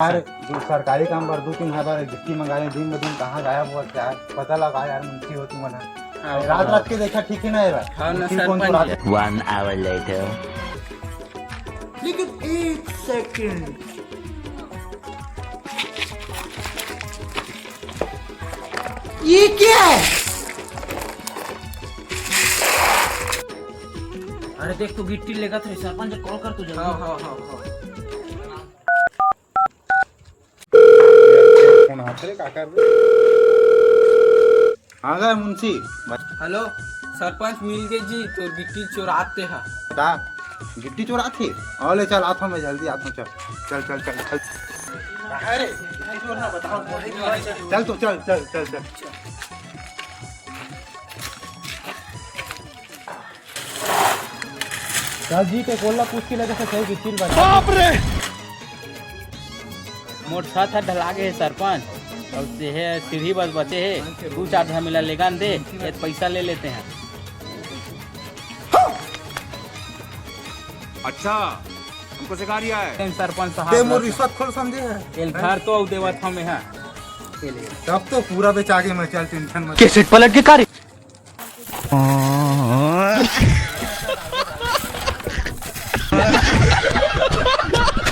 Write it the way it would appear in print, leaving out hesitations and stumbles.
यार जो सरकारी काम पर 2-3 हजार गिट्टी मंगाए दिन ब दिन कहाँ गायब हुआ क्या पता लगा यार मुंशी हो तुम मना रात रात के देखा ठीक है ना यार हाँ ना गिट्टी कौन सरपंच चुराता है। 1 hour later. लेकिन एक सेकंड, ये क्या है? अरे देख तू गिट्टी लेगा तो सरपंच कॉल कर तू जल्दी। हाँ। फोन हाथ रे का कर रहे हाँ गए मुंशी हेलो सरपंच मिल गए जी, तो गिट्टी चुराते हैं। बता गिट्टी चुराती ले चल आता हूँ मैं जल्दी आता हूँ चल चल चल चल अरे गिट्टी चोर ना बताओ चल तो चल चल चल चल जी के कोल्ला पूछ के लगे सही गिट्टी बाप रे मोट छत है ढला गए है सरपंच और से है सीढ़ी बस बचे है 2-4 झमेला लेगा दे ये पैसा ले लेते हैं। अच्छा हमको सिखा रिया है सरपंच ते साहब मोर रिश्वत खोल समझे है तेल घर तो देवत हमें है तब तो पूरा बेचा के मैं चल टेंशन मत कैसेट पलट के कार्य